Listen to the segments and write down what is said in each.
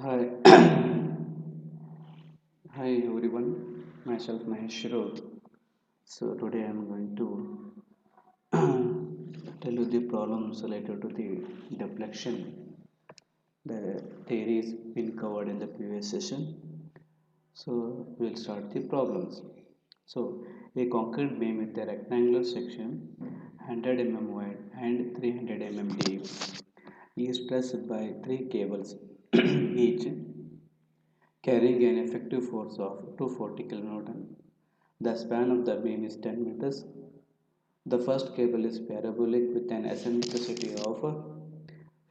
Hi, hi everyone. Myself Mahesh Shrout. So today I am going to tell you the problems related to the deflection. The theory is been covered in the previous session. So we'll start the problems. So a concrete beam with a rectangular section 100 mm wide and 300 mm deep is pressed by three cables each carrying an effective force of 240 kN. The span of the beam is 10 meters. The first cable is parabolic with an eccentricity of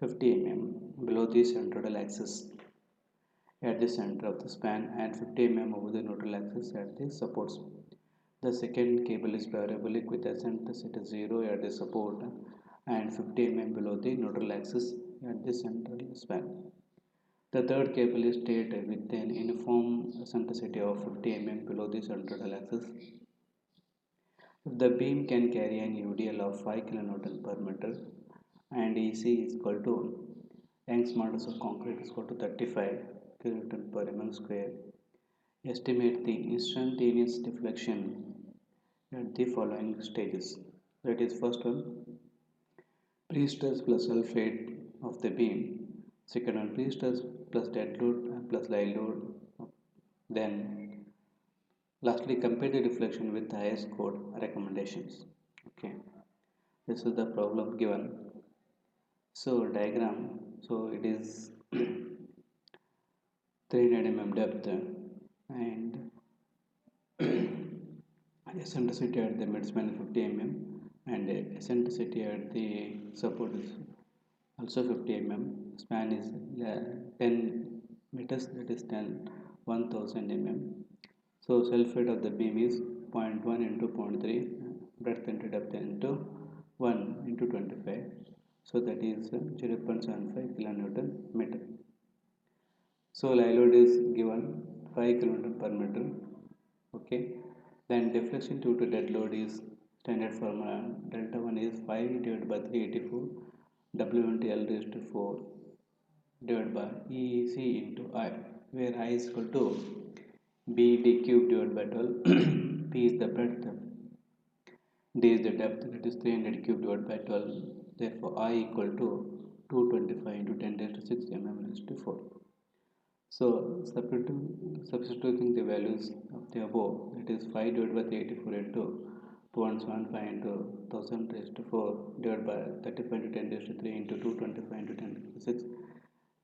50 mm below the central axis at the center of the span and 50 mm over the neutral axis at the supports. The second cable is parabolic with eccentricity 0 at the support and 50 mm below the neutral axis at the central span. The third cable is straight with an uniform eccentricity of 50 mm below the central axis. If the beam can carry an UDL of 5 kN per meter and EC is equal to Young's modulus of concrete is equal to 35 kN per mm square, estimate the instantaneous deflection at the following stages. That is, first one, pre-stress plus sulfate of the beam. Second one, pre-stress plus dead load plus live load. Then lastly, compare the deflection with the highest code recommendations. Okay, this is the problem given. So diagram, so it is 300 mm depth and eccentricity at the midspan 50 mm and eccentricity at the support is also 50 mm. Span is 10 meters, that is 1000 mm. So self weight of the beam is 0.1 into 0.3 breadth into depth into 1 into 25. So that is 0.75 kilonewton meter. So live load is given 5 kN per meter. Okay. Then deflection due to dead load is standard formula. Delta 1 is 5 divided by 384 W into L raised to 4 divided by EC into I, where I is equal to BD cube divided by 12. P is the breadth, D is the depth, that is 300 cube divided by 12. Therefore, I equal to 225 into 10 raised to 6 mm raised to 4. So, substituting the values of the above, that is 5 divided by 384 into 2.75 into 1000 raised to 4 divided by 35 into 10 raised to 3 into 225 into 10 raised to 6,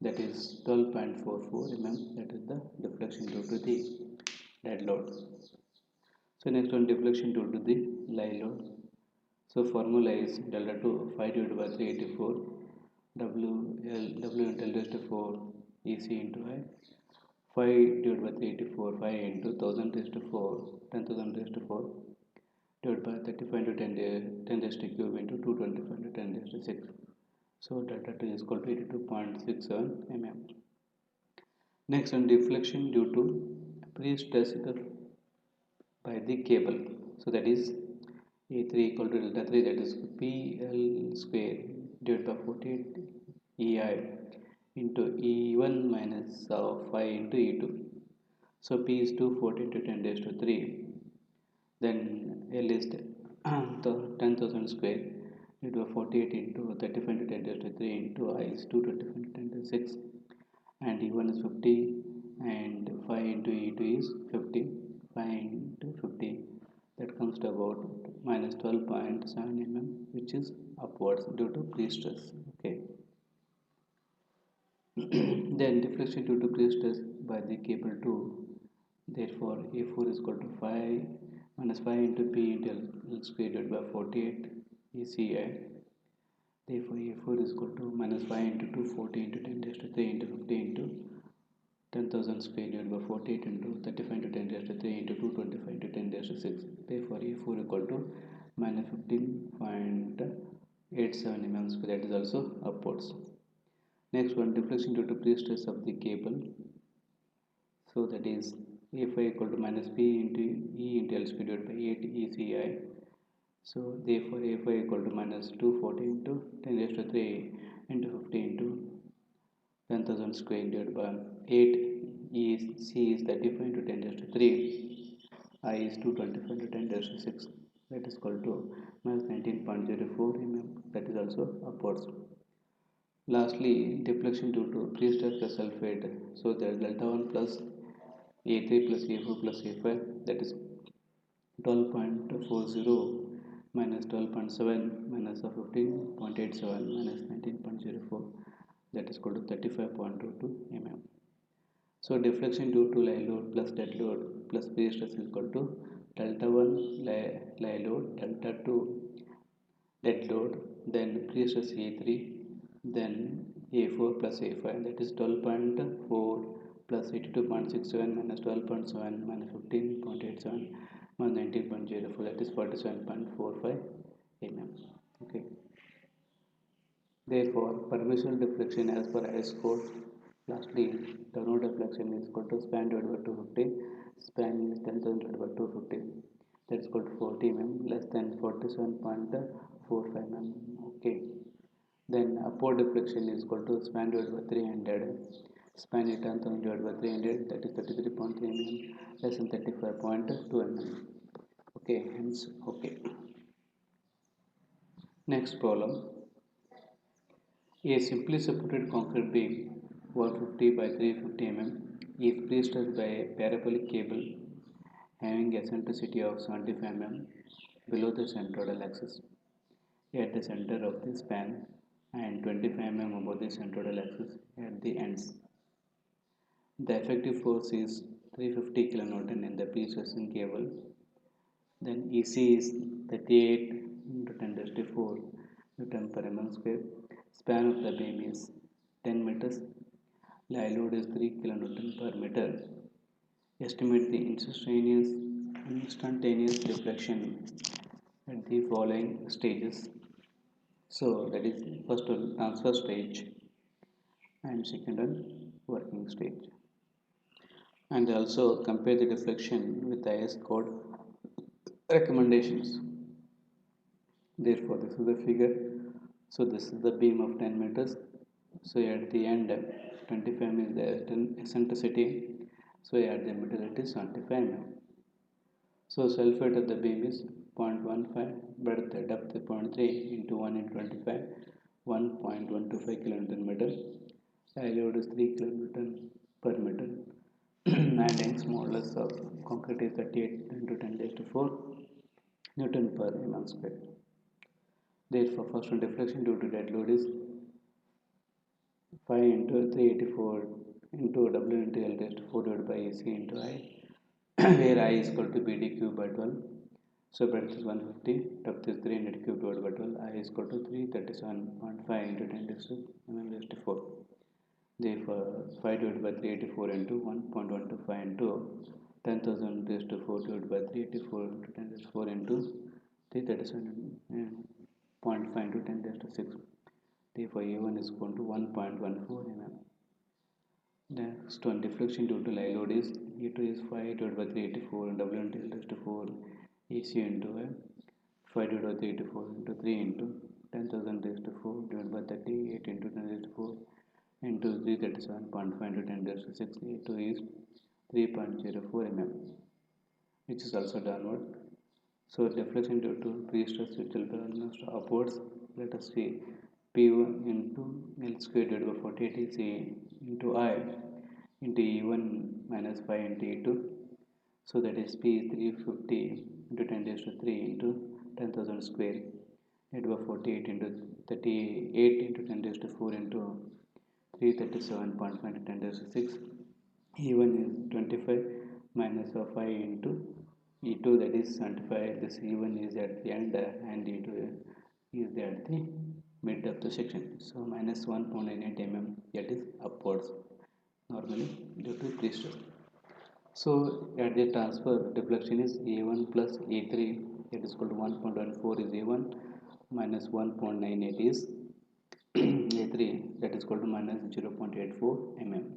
that is 12.44 mm, that is the deflection due to the dead load. So next one, deflection due to the live load. So formula is delta 2 5 divided by 384 W into L raised to 4 EC into I, 5 divided by 384 5 into 1000 raised to 4 10,000 raised to 4 divided by 35 into 10 raised to cube into 225 into 10 raised to 6. So delta 2 is equal to 82.67 mm. Next one, deflection due to pre-stress by the cable. So that is E3 equal to delta 3, that is PL square divided by 48 EI into E1 minus 5 into E2. So P is 240 into 10 raised to 3. Then L is 10,000 square divided by 48 into 35 into 10 raised to 3 into I is 225 into 10 to 6. And E1 is 50 and 5 into E2 is 50. 5 into 50, that comes to about minus 12.7 mm, which is upwards due to pre-stress. Okay. Then deflection due to pre-stress by the cable 2. Therefore, A4 is equal to 5 minus 5 into P into L square divided by 48 ECI. Therefore, A4 is equal to minus 5 into 240 into 10 raised to 3 into 50 into 10,000 square divided by 48 into 35 into 10 raised to 3 into 225 into 10 raised to 6. Therefore, E4 equal to minus 15.87 mm square, that is also upwards. Next one, deflection due to pre-stress of the cable. So that is A5 equal to minus P into E into L square divided by 8 ECI. So therefore A5 equal to minus 240 into 10 raised to 3 into 50 into 10,000 square divided by 8 is C is 35 into 10 raised to 3. I is 225 into 10 raised to 6. That is equal to minus 19.04 mm. That is also upwards. Lastly, deflection due to pre-stress sulfate. So there is delta 1 plus A3 plus A4 plus A5, that is 12.40 minus 12.7 minus 15.87 minus 19.04, that is equal to 35.22 mm. So deflection due to live load plus dead load plus pre-stress is equal to delta 1 live load, delta 2 dead load, then pre-stress A3, then A4 plus A5, that is 12.4 plus 82.67 minus 12.7 minus 15.87 minus 19.04, that is 47.45 mm. Okay. Therefore, pervasive deflection as per IS code. Lastly, downward deflection is equal to span divided by 250. Span is 10,000 divided by 250. That is equal to 40 mm, less than 47.45 mm. Okay. Then upward deflection is equal to span divided by 300. Span is 10,000 divided by 300. That is 33.3 mm, less than 35.2 mm. Okay. Hence, okay. Next problem. A simply supported concrete beam 150 by 350 mm is placed by a parabolic cable having a centricity of 75 mm below the centroidal axis at the center of the span and 25 mm above the centroidal axis at the ends. The effective force is 350 kN in the pre-stressing cable. Then EC is 38 into 10 raised to 4 Newton per mm square. Span of the beam is 10 meters. Live load is 3 kN per meter. Estimate the instantaneous deflection at the following stages. So that is first one transfer stage and second one working stage. And also compare the deflection with the IS code recommendations. Therefore, this is the figure. So this is the beam of 10 meters. So at the end 25 is the eccentricity. So at the middle it is 75 mm. So sulfate of the beam is 0.15, but the depth is 0.3 into 1 into 25, 1.125 kN meter. Load is 3 kN per meter. And Young's modulus of concrete is 38 into 10 raised to 4 Newton per mm square. Therefore, first one deflection due to dead load is 5 into 384 into W into L raised to 4 divided by AC into I, where I is equal to BD cube by 12. So breadth is 150, depth is 300 cube divided by 12. I is equal to 337.5 into 10 raised to mm raised to 4. Therefore, 5 divided by 384 into 1.125 into 10,000 raised to 4 divided by 384 into 10 raised to 4 into 337.5 into 10 raised to 6. Therefore, A1 is equal to 1.14 mm. Next one, deflection due to live load is E2 is 5 divided by 384 and W into L raised to 4 AC into 5 divided by 384 into 3 into 10,000 raised to 4 divided by 38 into 10 raised to 4 into 337.5 into 10 raised to 6. A2 is 3.04 mm, which is also downward. So deflection due to pre-stress which will be almost upwards. Let us see P1 into L square divided by 48 is A into I into E1 minus 5 into E2. So that is P is 350 into 10 raised to 3 into 10,000 square divided by 48 into 38 into 10 raised to 4 into 337.5 into 10 raised to 6. E1 is 25 minus of 5 into E2, that is 75. This E1 is at the end and E2 is at the mid of the section. So minus 1.98 mm, that is upwards normally due to pre-stress. So at the transfer deflection is A1 plus A3, that is equal to 1.14 is A1 minus 1.98 is A3, that is equal to minus 0.84 mm.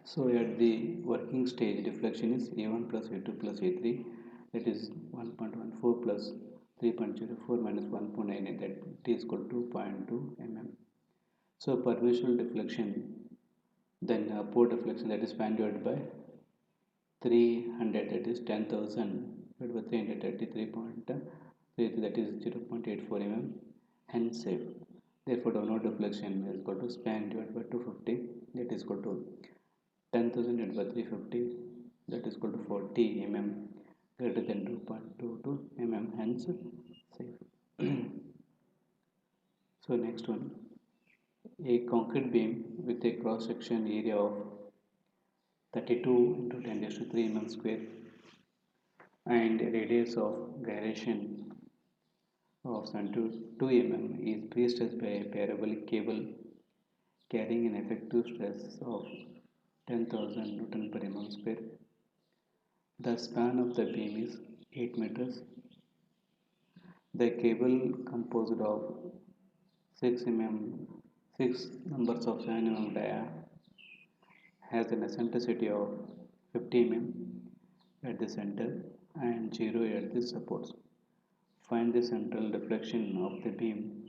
So at the working stage deflection is A1 plus A2 plus A3, that is 1.14 plus 3.04 minus 1.98, that is equal to 0.2 mm. So permeable deflection, then upward deflection, that is span divided by 300, that is 10,000 divided by 333.33, that is 0.84 mm, hence safe. Therefore downward deflection is equal to span divided by 250, that is equal to 10,000 divided by 350, that is equal to 40 mm, greater than 2.22 mm, hence safe. So next one, a concrete beam with a cross section area of 32 into 10 raised to 3 mm square and radius of gyration of 72 mm is pre-stressed by a parabolic cable carrying an effective stress of 10,000 Newton per mm square. The span of the beam is 8 meters. The cable composed of 6 mm, 6 numbers of 7 mm dia has an eccentricity of 50 mm at the center and 0 at the supports. Find the central deflection of the beam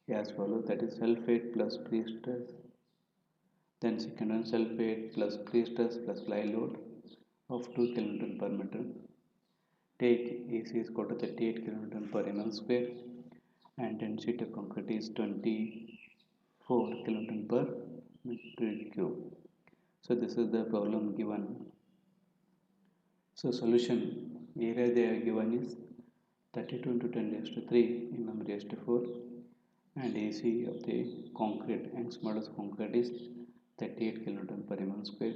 as follows, that is sulfate plus pre-stress, then second one sulfate plus pre-stress plus fly load of 2 kN per meter. Take AC is equal to 38 kN per mm square and density of concrete is 24 kN per meter cube. So this is the problem given. So solution, area they are given is 32 into 10 raised to 3 mm raised to 4 and AC of the concrete, Young's modulus of concrete is 38 kN per mm square.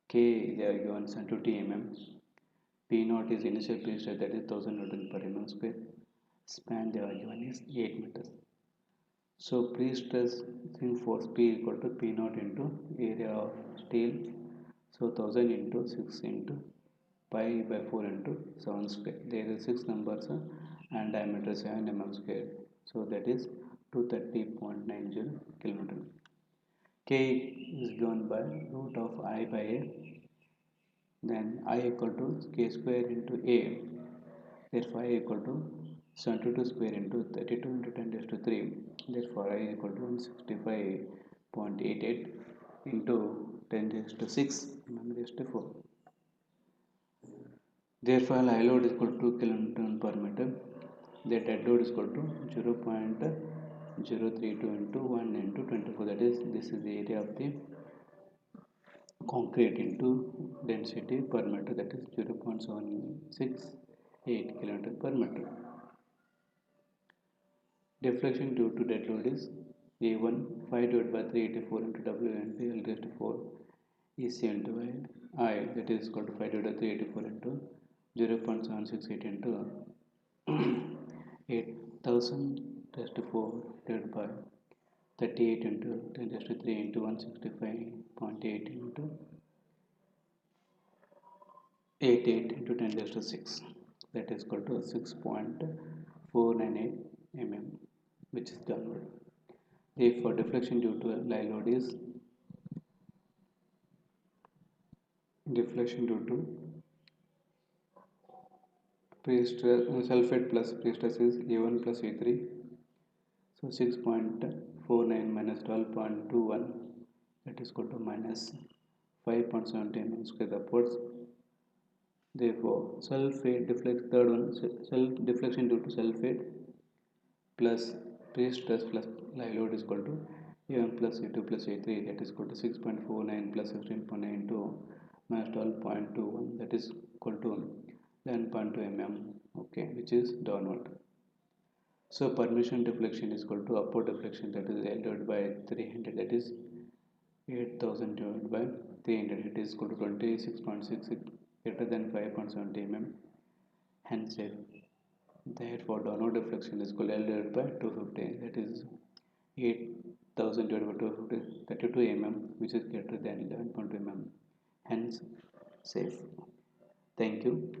K they are given 20 mm. P naught is initial pre-stress, that is 1000 Newton per mm square. Span they are given is 8 meters. So pre-stressing force P equal to P naught into area of steel. So 1000 into 6 into pi by 4 into 7 square. There is 6 numbers and diameter 7 mm square. So that is 230.90 kN. K is given by root of I by A. Then I equal to K square into A. Therefore I equal to 72 square into 32 into 10 raised to 3. Therefore I equal to 165.88 into 10 raised to 6 mm raised to 4. Therefore I load is equal to 2 kN per meter. The dead load is equal to 0.032 into 1 into 24. That is, this is the area of the concrete into density per meter, that is 0.768 kN per meter. Deflection due to dead load is A1 5 divided by 384 into W into L raised to 4 EC into I, that is equal to 5 divided by 384 into 0.768 into 8000 raised to 4 divided by 38 into 10 raised to 3 into 165.8 into 88 into 10 raised to 6, that is equal to 6.498 mm, which is downward. Therefore deflection due to live load is deflection due to sulfate plus pre-stress is A1 plus A3. So 6.49 minus 12.21, that is equal to minus 5.70 mm square upwards. Therefore sulfate deflect, third one, self deflection due to sulfate plus pre-stress plus live load is equal to A1 plus A2 plus A3, that is equal to 6.49 plus 16.92 minus 12.21, that is equal to 11.2 mm, okay, which is downward. So permission deflection is equal to upward deflection, that is L divided by 300, that is 8000 divided by 300, it is equal to 26.66, greater than 5.70 mm, hence safe. Therefore downward deflection is equal to L divided by 250, that is 8000 divided by 250, 32 mm, which is greater than 11.2 mm, hence safe. Thank you.